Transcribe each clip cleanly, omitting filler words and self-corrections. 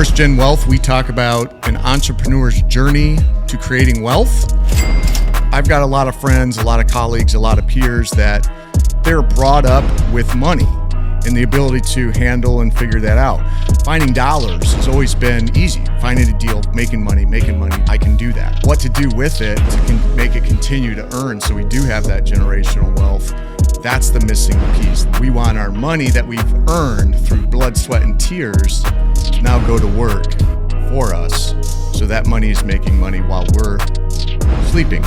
First Gen Wealth, we talk about an entrepreneur's journey to creating wealth. I've got a lot of friends, a lot of colleagues, a lot of peers that they're brought up with money and the ability to handle and figure that out. Finding dollars has always been easy. Finding a deal, making money, I can do that. What to do with it to make it continue to earn so we do have that generational wealth, that's the missing piece. We want our money that we've earned through blood, sweat, and tears to now go to work for us so that money is making money while we're sleeping.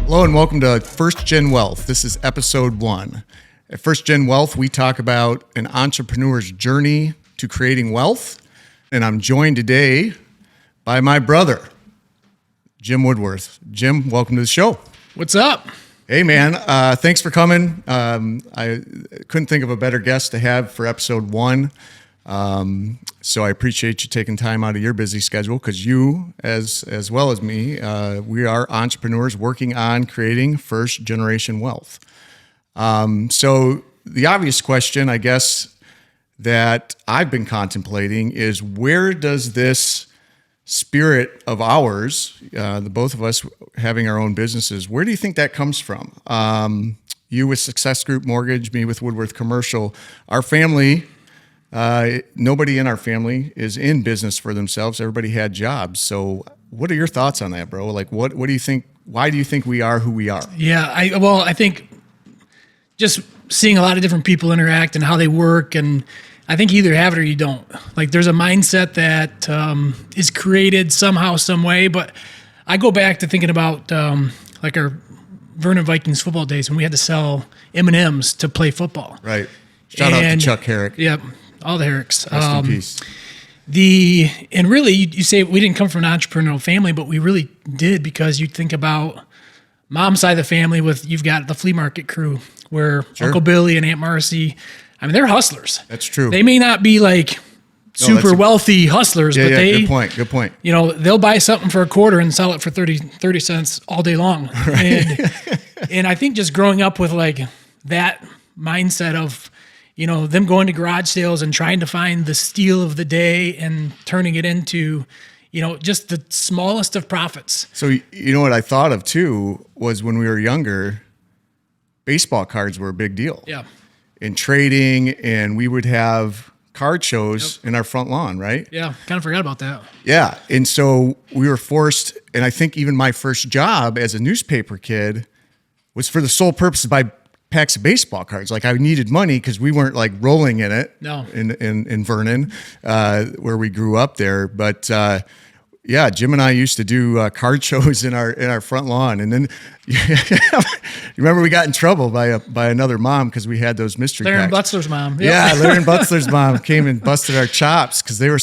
Hello and welcome to First Gen Wealth. This is episode 1. At First Gen Wealth, we talk about an entrepreneur's journey to creating wealth. And I'm joined today by my brother, Jim Woodworth. Jim, welcome to the show. What's up? Hey, man. Thanks for coming. I couldn't think of a better guest to have for episode 1. So I appreciate you taking time out of your busy schedule because you, as well as me, we are entrepreneurs working on creating first generation wealth. So the obvious question, I guess, that I've been contemplating is where does this spirit of ours, the both of us having our own businesses, where do you think that comes from? You with Success Group Mortgage, me with Woodworth Commercial, our family. Nobody in our family is in business for themselves. Everybody had jobs. So what are your thoughts on that, bro? Like, what do you think? Why do you think we are who we are? Yeah, I think just seeing a lot of different people interact and how they work, and I think you either have it or you don't. Like, there's a mindset that is created somehow, some way. But I go back to thinking about like our Vernon Vikings football days when we had to sell M&Ms to play football. Right. Shout out to Chuck Herrick. Yep. All the Herricks. Rest in peace. And really, you say we didn't come from an entrepreneurial family, but we really did, because you think about mom's side of the family you've got the flea market crew where Sure. Uncle Billy and Aunt Marcy, I mean, they're hustlers. That's true. They may not be like super wealthy hustlers, but they, good point. you know, they'll buy something for a quarter and sell it for 30 cents all day long. Right. And I think just growing up with like that mindset of, you know, them going to garage sales and trying to find the steal of the day and turning it into, you know, just the smallest of profits. So, you know what I thought of too was when we were younger, baseball cards were a big deal. Yeah. In trading, and we would have card shows in our front lawn, right? Yeah. Kind of forgot about that. Yeah. And so we were forced, and I think even my first job as a newspaper kid was for the sole purpose to buy packs of baseball cards. Like, I needed money because we weren't like rolling in it. No. In Vernon, where we grew up there. But yeah, Jim and I used to do card shows in our front lawn, and then you remember we got in trouble by another mom because we had those mystery Laren packs. Butzler's mom. Yep. Yeah, Laren Butzler's mom came and busted our chops because they were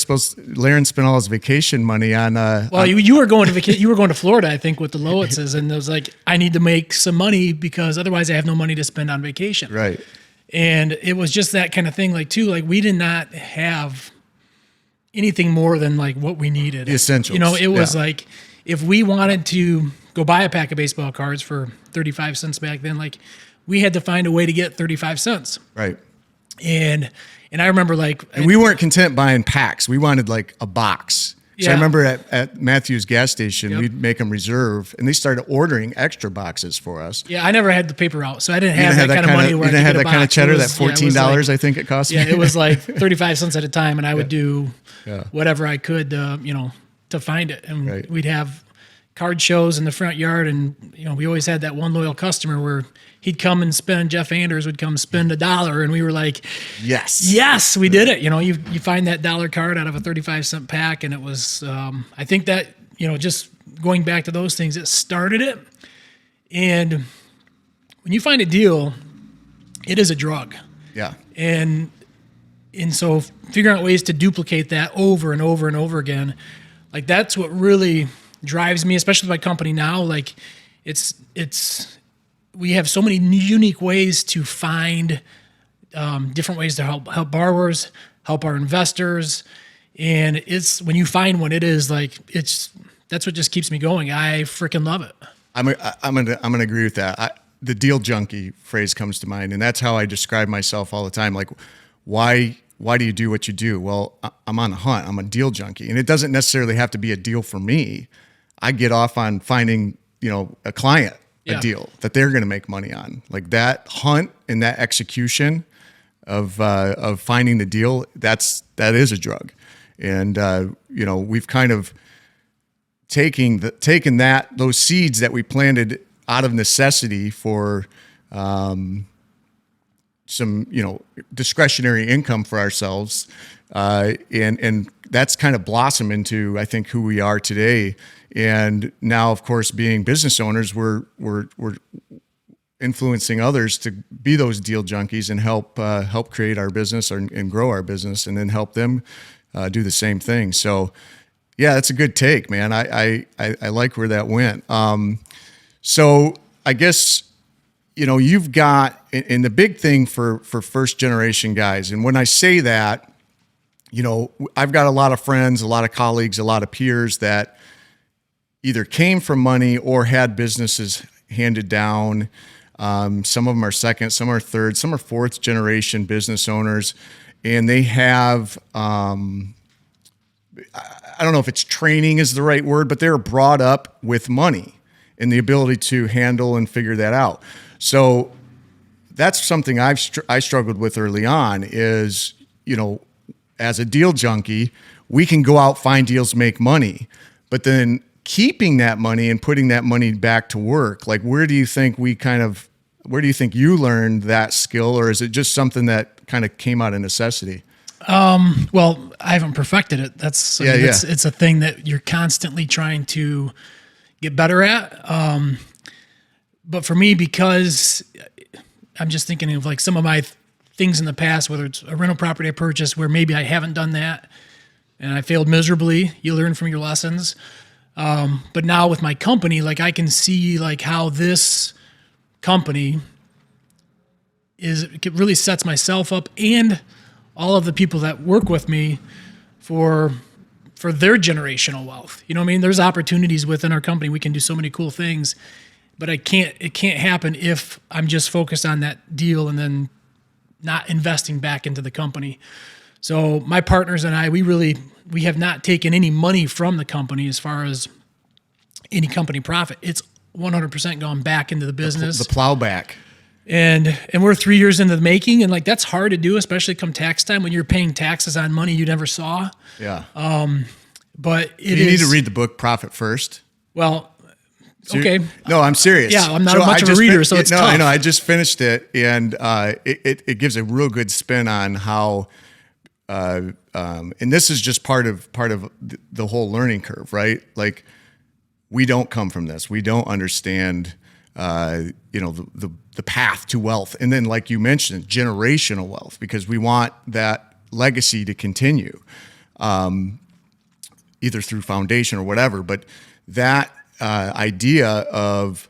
Laren spent all his vacation money on. Well, you were going to you were going to Florida, I think, with the Lowitzes, and it was like, I need to make some money because otherwise I have no money to spend on vacation. Right. And it was just that kind of thing. Like, too, like we did not have anything more than like what we needed. The essentials. You know, it was like, if we wanted to go buy a pack of baseball cards for 35 cents back then, like we had to find a way to get 35 cents. Right. And I remember like, and we weren't content buying packs. We wanted like a box. So I Yeah. remember at Matthew's gas station, Yep. we'd make them reserve, and they started ordering extra boxes for us. yeah, I never had the paper out, so I didn't You have didn't that kind of money. you Where didn't I have could that get a kind of box. cheddar, It that was- yeah, it was $14 like- I think it cost me. Yeah, it was like 35 cents at a time, and I would do Yeah. whatever I could, you know, to find it. And Right. we'd have card shows in the front yard, and you know, we always had that one loyal customer where he'd come and spend. Jeff Anders would come spend $1, and we were like, yes, we did it. You know, you find that dollar card out of a 35-cent pack, and it was. I think that, you know, just going back to those things, it started it. And when you find a deal, it is a drug. Yeah. And so figuring out ways to duplicate that over and over and over again, like that's what really drives me, especially with my company now. Like we have so many unique ways to find different ways to help borrowers, help our investors. And it's, when you find one, it is like, that's what just keeps me going. I freaking love it. I'm gonna agree with that. the deal junkie phrase comes to mind, and that's how I describe myself all the time. Like, why do you do what you do? Well, I'm on the hunt. I'm a deal junkie, and it doesn't necessarily have to be a deal for me. I get off on finding, a client, a deal that they're going to make money on. Like that hunt and that execution of finding the deal, that is a drug. And we've kind of taken those seeds that we planted out of necessity for some discretionary income for ourselves, and that's kind of blossomed into, I think, who we are today. And now, of course, being business owners, we're influencing others to be those deal junkies and help create our business and grow our business, and then help them do the same thing. So, yeah, that's a good take, man. I like where that went. So I guess, you've got, and the big thing for first generation guys, and when I say that, I've got a lot of friends, a lot of colleagues, a lot of peers that either came from money or had businesses handed down. Some of them are second, some are third, some are fourth generation business owners, and they have, I don't know if it's training is the right word, but they're brought up with money and the ability to handle and figure that out. So that's something I struggled with early on is, as a deal junkie, we can go out, find deals, make money, but then keeping that money and putting that money back to work, like where do you think you learned that skill, or is it just something that kind of came out of necessity? Well, I haven't perfected it. It's a thing that you're constantly trying to get better at. But for me, because I'm just thinking of like some of my things in the past, whether it's a rental property I purchased where maybe I haven't done that and I failed miserably, you learn from your lessons. But now with my company, like I can see like how this company it really sets myself up and all of the people that work with me for their generational wealth. You know what I mean? There's opportunities within our company. We can do so many cool things, but it can't happen if I'm just focused on that deal and then not investing back into the company. So my partners and I, we have not taken any money from the company as far as any company profit. It's 100% gone back into the business. The plowback. And we're 3 years into the making, and like that's hard to do, especially come tax time when you're paying taxes on money you never saw. Yeah. But you need to read the book Profit First. Well, okay. No, I'm serious. Yeah, I'm not much of a reader, so it's tough. I know. I just finished it, and it gives a real good spin on how, and this is just part of the whole learning curve, right? Like, we don't come from this. We don't understand, the path to wealth, and then, like you mentioned, generational wealth, because we want that legacy to continue, either through foundation or whatever. But that idea of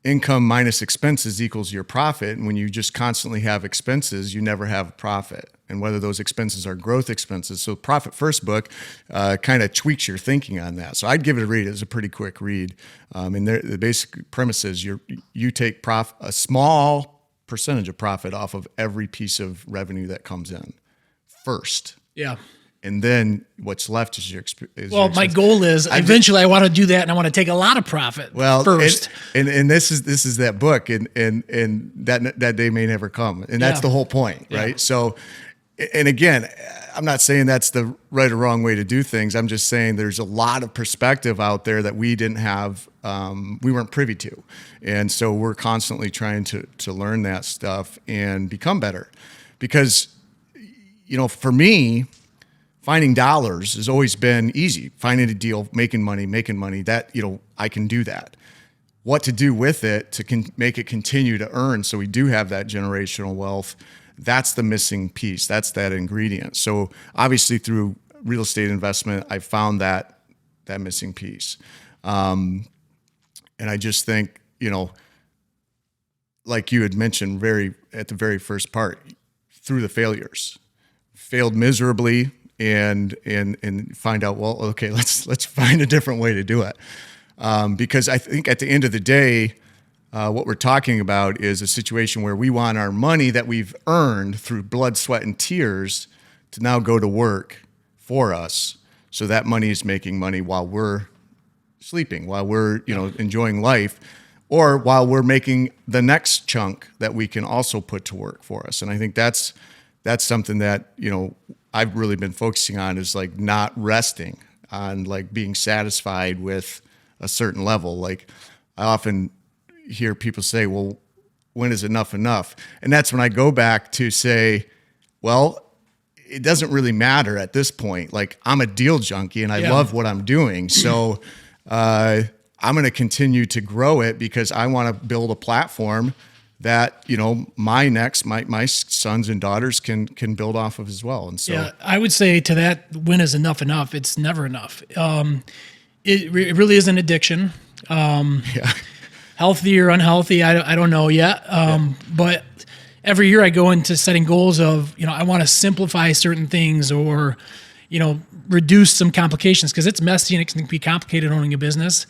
income minus expenses equals your profit. And when you just constantly have expenses, you never have a profit. And whether those expenses are growth expenses. So Profit First book kind of tweaks your thinking on that. So I'd give it a read. It's a pretty quick read. And the basic premise is you take a small percentage of profit off of every piece of revenue that comes in first. Yeah. And then what's left is your experience. Well, my goal is eventually I want to do that, and I want to take a lot of profit first. And this is that book, and that day may never come, and that's the whole point, right? Yeah. So, and again, I'm not saying that's the right or wrong way to do things. I'm just saying there's a lot of perspective out there that we didn't have, we weren't privy to, and so we're constantly trying to learn that stuff and become better, because for me, finding dollars has always been easy. Finding a deal, making money, that, I can do that. What to do with it to make it continue to earn so we do have that generational wealth, that's the missing piece. That's that ingredient. So obviously through real estate investment, I found that missing piece. And I just think, like you had mentioned at the very first part, through the failed miserably, and find out, well, okay, let's find a different way to do it. Because I think at the end of the day, What we're talking about is a situation where we want our money that we've earned through blood, sweat, and tears to now go to work for us. So that money is making money while we're sleeping, while we're, enjoying life, or while we're making the next chunk that we can also put to work for us. And I think that's something that, I've really been focusing on, is like not resting on like being satisfied with a certain level. Like I often hear people say, well, when is enough enough? And that's when I go back to say, well, it doesn't really matter at this point. Like I'm a deal junkie and I love what I'm doing. So I'm going to continue to grow it because I want to build a platform that, my sons and daughters can build off of as well. And so I would say to that, when is enough enough? It's never enough. It really is an addiction. Healthy or unhealthy, I don't know yet. But every year I go into setting goals of, I want to simplify certain things or, reduce some complications, because it's messy and it can be complicated owning a business.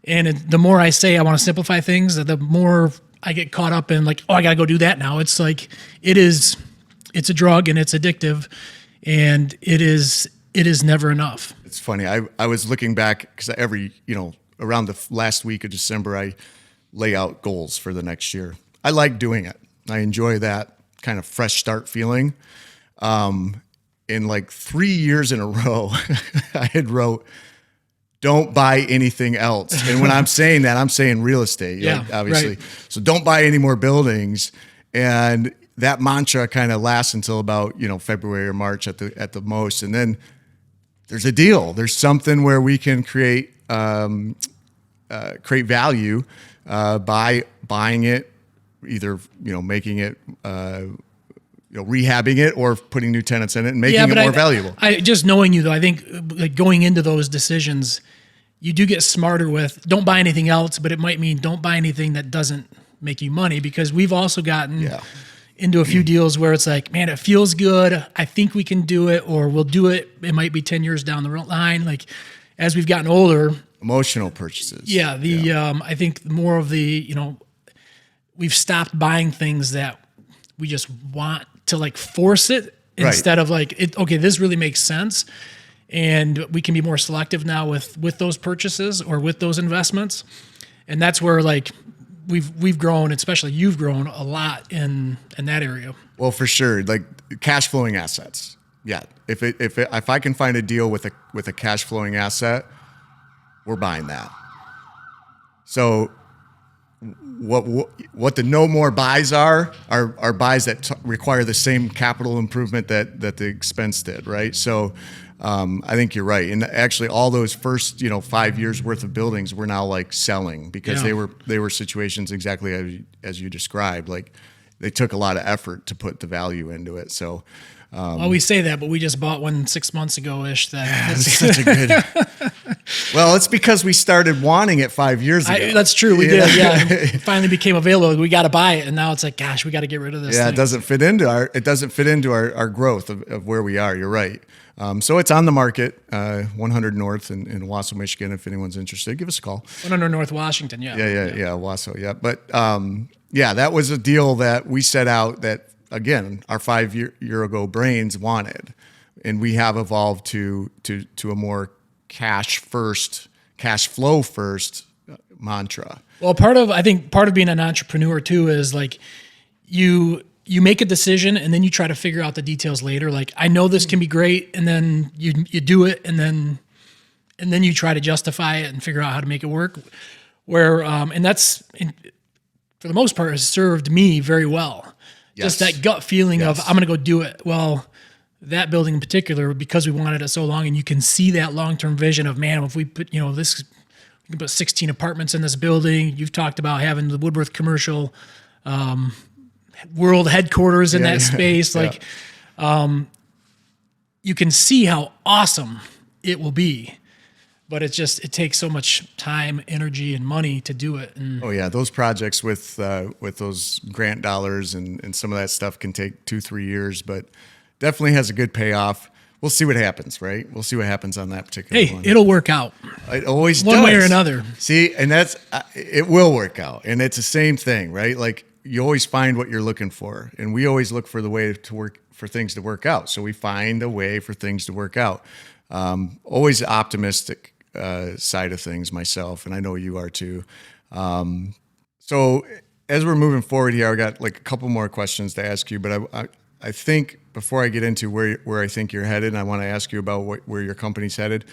And the more I say I want to simplify things, the more I get caught up in like, oh, I got to go do that now. It's like, it's a drug and it's addictive, and it is never enough. It's funny. I was looking back because around the last week of December, I lay out goals for the next year. I like doing it. I enjoy that kind of fresh start feeling. In like 3 years in a row, I had wrote, don't buy anything else. And when I'm saying that, I'm saying real estate, obviously. Right. So don't buy any more buildings. And that mantra kind of lasts until about, February or March at the most. And then there's a deal. There's something where we can create value by buying it, either, making it, rehabbing it or putting new tenants in it and making it more valuable. I just knowing you though, I think like going into those decisions, you do get smarter with don't buy anything else, but it might mean don't buy anything that doesn't make you money, because we've also gotten into a few deals where it's like, man, it feels good. I think we can do it, or we'll do it. It might be 10 years down the line. Like as we've gotten older, emotional purchases. I think more of the, we've stopped buying things that we just want to like force it instead of like, okay, this really makes sense. And we can be more selective now with those purchases or with those investments. And that's where like we've grown, especially you've grown a lot in that area. Well, for sure. Like cash flowing assets. Yeah. If I can find a deal with a cash flowing asset, we're buying that. So what the no more buys are buys that require the same capital improvement that the expense did, right? So I think you're right. And actually all those first, 5 years worth of buildings we're now like selling because they were situations exactly as you described. Like they took a lot of effort to put the value into it. So well, we say that, but we just bought one 6 months ago-ish. That's such a good. Well, it's because we started wanting it 5 years ago. That's true. We did. Yeah, it finally became available. We got to buy it, and now it's like, gosh, we got to get rid of this. Yeah, thing. It doesn't fit into our growth of where we are. You're right. So it's on the market, 100 North in Wausau, Michigan. If anyone's interested, give us a call. 100 North Washington. Yeah. Yeah. Wausau. Yeah, but that was a deal that we set out that. Again, our 5 year ago brains wanted, and we have evolved to a more cash flow first mantra. Well, I think part of being an entrepreneur too is like you make a decision and then you try to figure out the details later. Like I know this can be great, and then you do it, and then you try to justify it and figure out how to make it work. And that's for the most part has served me very well. Yes. Just that gut feeling of I'm going to go do it. Well, that building in particular, because we wanted it so long, and you can see that long-term vision of, man, if we put, we can put 16 apartments in this building. You've talked about having the Woodworth commercial world headquarters in that space. Like, you can see how awesome it will be. But it takes so much time, energy, and money to do it. And those projects with those grant dollars and some of that stuff can take 2-3 years, but definitely has a good payoff. we'll see what happens, right? We'll see what happens on that particular one. It'll work out. It always one does. way or another. See, and that's it will work out, and it's the same thing, right? Like you always find what you're looking for, and we always look for the way to work for things to work out. So we find a way for things to work out. Always optimistic side of things myself, and I know you are too. So as we're moving forward here, I got like a couple more questions to ask you, but I think before I get into where I think you're headed, I want to ask you about where your company's headed.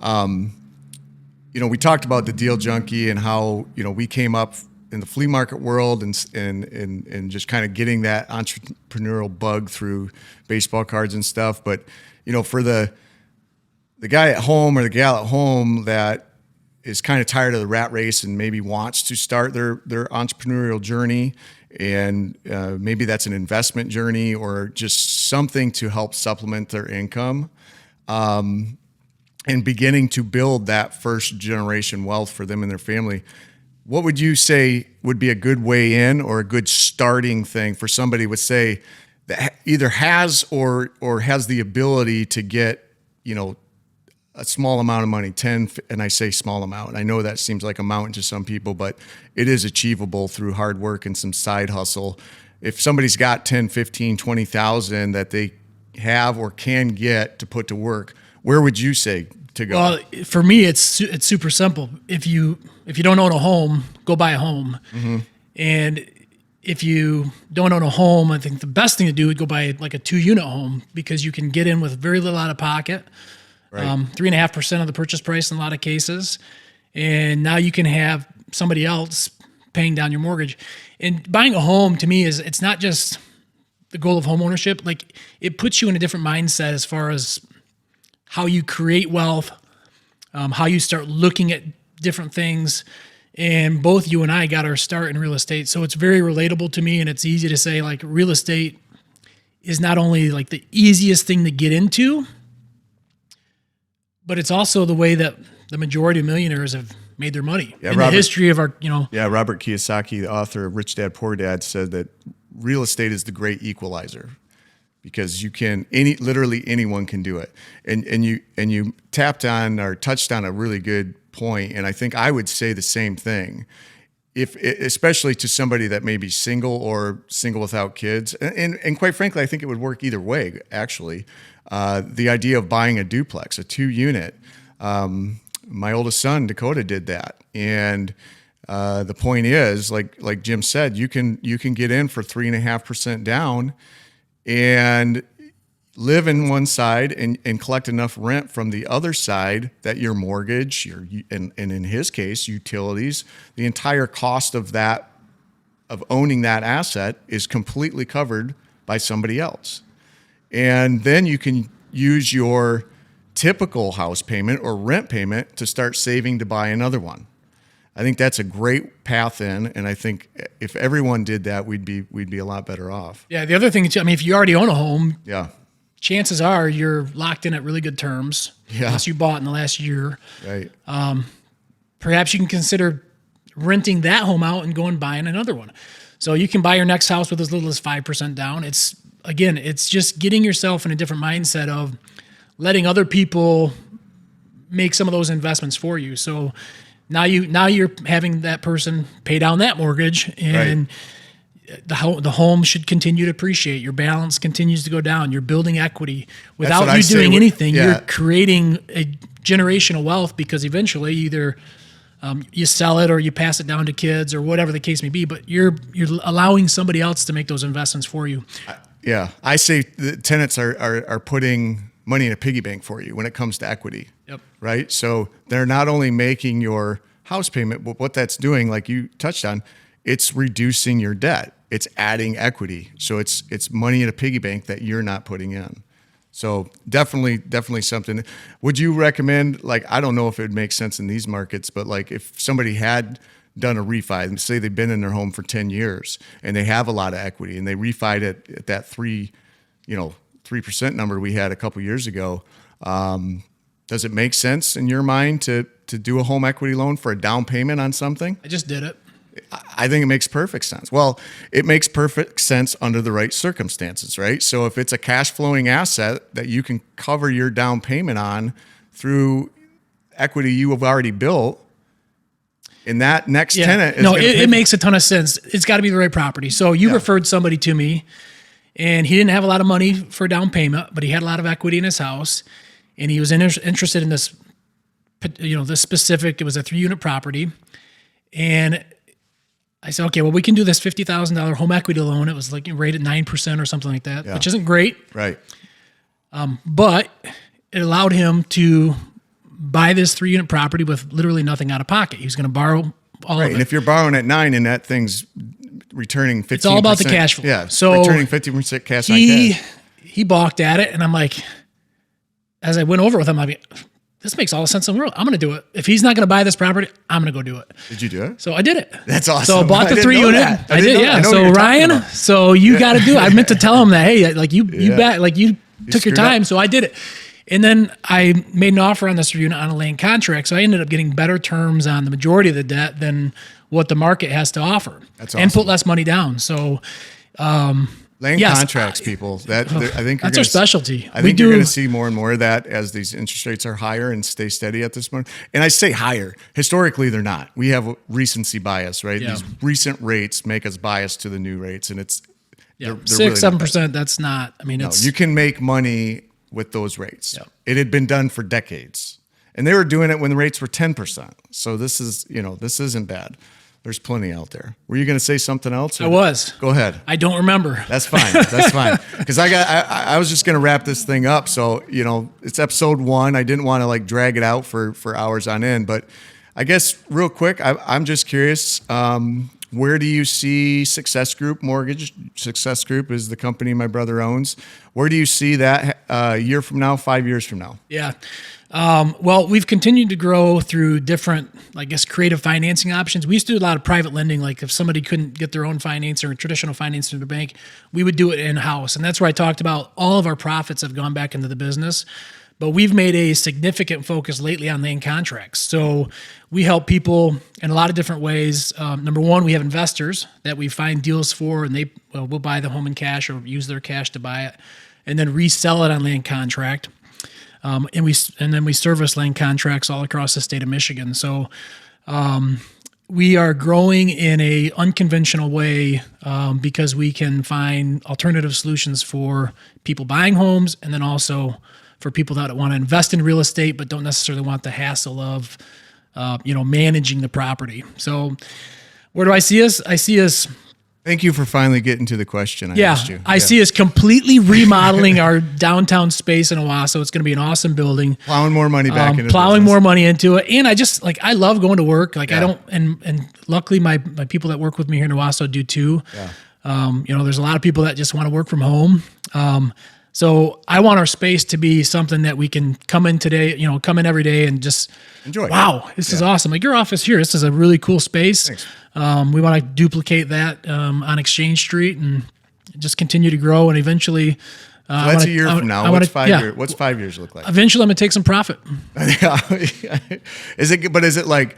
We talked about the deal junkie and how, we came up in the flea market world and just kind of getting that entrepreneurial bug through baseball cards and stuff. But, for the guy at home or the gal at home that is kind of tired of the rat race and maybe wants to start their entrepreneurial journey, and maybe that's an investment journey or just something to help supplement their income, and beginning to build that first generation wealth for them and their family. What would you say would be a good way in or a good starting thing for somebody would say that either has or has the ability to get, a small amount of money, 10, and I say small amount. I know that seems like a mountain to some people, but it is achievable through hard work and some side hustle. If somebody's got 10, 15, 20,000 that they have or can get to put to work, where would you say to go? Well, for me, it's super simple. If you don't own a home, go buy a home. Mm-hmm. And if you don't own a home, I think the best thing to do would go buy like a 2-unit home, because you can get in with very little out of pocket. Right. 3.5% of the purchase price in a lot of cases. And now you can have somebody else paying down your mortgage. And buying a home, to me, it's not just the goal of home ownership. Like, it puts you in a different mindset as far as how you create wealth, how you start looking at different things. And both you and I got our start in real estate. So it's very relatable to me, and it's easy to say, like, real estate is not only like the easiest thing to get into, but it's also the way that the majority of millionaires have made their money in the history of our, Yeah, Robert Kiyosaki, the author of Rich Dad, Poor Dad, said that real estate is the great equalizer, because you can literally anyone can do it. And you tapped on or touched on a really good point, and I think I would say the same thing. Especially to somebody that may be single or single without kids, and quite frankly, I think it would work either way. Actually, the idea of buying a duplex, a 2-unit. My oldest son Dakota did that, and the point is, like Jim said, you can get in for 3.5% down, and live in one side and collect enough rent from the other side that your mortgage, and in his case, utilities, the entire cost of owning that asset is completely covered by somebody else. And then you can use your typical house payment or rent payment to start saving to buy another one. I think that's a great path in, and I think if everyone did that, we'd be a lot better off. Yeah, the other thing too, if you already own a home, yeah, chances are you're locked in at really good terms, unless you bought in the last year. Right. Perhaps you can consider renting that home out and going buying another one. So you can buy your next house with as little as 5% down. It's just getting yourself in a different mindset of letting other people make some of those investments for you. So now you're having that person pay down that mortgage, and the home should continue to appreciate. Your balance continues to go down. You're building equity without you doing anything. Yeah. You're creating a generational wealth, because eventually either you sell it or you pass it down to kids or whatever the case may be. But you're allowing somebody else to make those investments for you. Yeah, I say the tenants are putting money in a piggy bank for you when it comes to equity. Yep. Right. So they're not only making your house payment, but what that's doing, like you touched on, it's reducing your debt. It's adding equity. So it's money in a piggy bank that you're not putting in. So definitely something. Would you recommend, like, I don't know if it would make sense in these markets, but like if somebody had done a refi and say they've been in their home for 10 years and they have a lot of equity and they refied it at that 3% number we had a couple years ago, does it make sense in your mind to do a home equity loan for a down payment on something? I just did it. I think it makes perfect sense. Well, it makes perfect sense under the right circumstances, right? So if it's a cash flowing asset that you can cover your down payment on through equity you have already built, and that next tenant is no, it makes a ton of sense. It's got to be the right property. So you referred somebody to me, and he didn't have a lot of money for down payment, but he had a lot of equity in his house, and he was interested in this, this specific. It was a 3-unit property, and I said, okay, well, we can do this $50,000 home equity loan. It was like rated 9% or something like that, which isn't great, right? But it allowed him to buy this 3-unit property with literally nothing out of pocket. He was going to borrow all of it. And if you're borrowing at 9 and that thing's returning 15%. It's all about the cash flow. Yeah. So returning 50% cash on cash. He balked at it. And I'm like, as I went over with him, I'm like, this makes all the sense in the world. I'm going to do it. If he's not going to buy this property, I'm going to go do it. Did you do it? So I did it. That's awesome. So I bought the 3-unit. I did. Yeah. So Ryan, so you got to do it. I meant to tell him that, hey, like you took your time. So I did it. And then I made an offer on this unit on a land contract. So I ended up getting better terms on the majority of the debt than what the market has to offer. That's awesome. And put less money down. So, land contracts, people. I think that's our specialty. I think you're going to see more and more of that as these interest rates are higher and stay steady at this point. And I say higher. Historically, they're not. We have a recency bias, right? Yeah. These recent rates make us biased to the new rates, and it's 6-7%. That's not. I mean, you can make money with those rates. Yep. It had been done for decades, and they were doing it when the rates were 10%. So this isn't bad. There's plenty out there. Were you going to say something else? I was. Go ahead. I don't remember. That's fine. That's fine. Because I was just going to wrap this thing up. So, it's episode 1. I didn't want to drag it out for hours on end, but I guess real quick, I'm just curious, where do you see Success Group Mortgage? Success Group is the company my brother owns. Where do you see that a year from now, 5 years from now? Yeah. Well, we've continued to grow through different, creative financing options. We used to do a lot of private lending. Like if somebody couldn't get their own financing or traditional financing through the bank, we would do it in-house. And that's where I talked about all of our profits have gone back into the business. But we've made a significant focus lately on land contracts. So we help people in a lot of different ways. Number one, we have investors that we find deals for, and they will buy the home in cash or use their cash to buy it, and then resell it on land contract. And then we service land contracts all across the state of Michigan. So we are growing in a unconventional way because we can find alternative solutions for people buying homes, and then also for people that want to invest in real estate but don't necessarily want the hassle of managing the property. So where do I see us? I see us. Thank you for finally getting to the question I asked you. I see us completely remodeling our downtown space in Owasso. It's going to be an awesome building. Plowing more money back into plowing more money into it. And I just I love going to work. I don't, and luckily my people that work with me here in Owasso do too. Yeah. There's a lot of people that just want to work from home. So I want our space to be something that we can come in every day and just enjoy. Wow, this is awesome. Like your office here, this is a really cool space. Thanks. We want to duplicate that on Exchange Street and just continue to grow. And eventually, so that's a year from now. What's 5 years? What's 5 years look like? Eventually, I'm gonna take some profit. Is it like?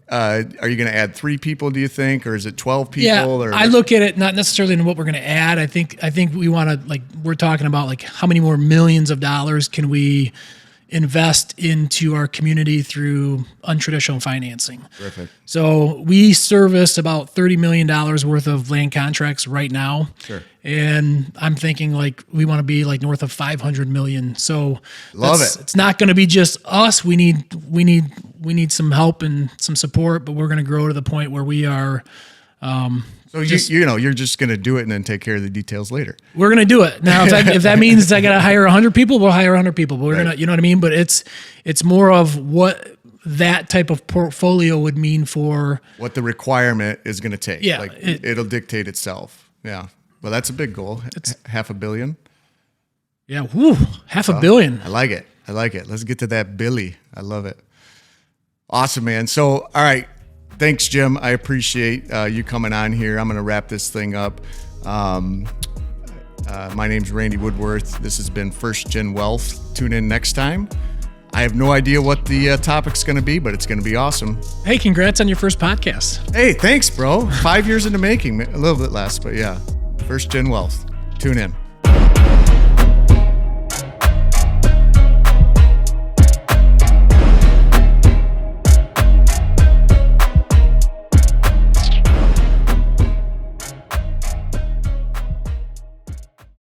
Are you going to add 3 people, do you think, or is it 12 people? Yeah, or I look at it not necessarily in what we're going to add. I think we want to we're talking about how many more millions of dollars can we invest into our community through untraditional financing. Perfect. So we service about $30 million worth of land contracts right now. Sure. And I'm thinking we want to be north of 500 million. So love it. It's not going to be just us. We need some help and some support, but we're going to grow to the point where we are. So you're just going to do it and then take care of the details later. We're going to do it. Now, if that means I got to hire 100 people, we'll hire 100 people. But we're going to, you know what I mean? But it's more of what that type of portfolio would mean for what the requirement is going to take. Yeah. It'll dictate itself. Yeah. Well, that's a big goal. It's $500 million. Yeah. Whew, $500 million. I like it. Let's get to that Billy. I love it. Awesome, man. So, all right. Thanks, Jim. I appreciate you coming on here. I'm going to wrap this thing up. My name's Randy Woodworth. This has been First Gen Wealth. Tune in next time I have no idea what the topic's going to be, but it's going to be awesome. Hey, congrats on your first podcast. Hey, thanks, bro. 5 years in the making, a little bit less, but yeah. First Gen Wealth. Tune in.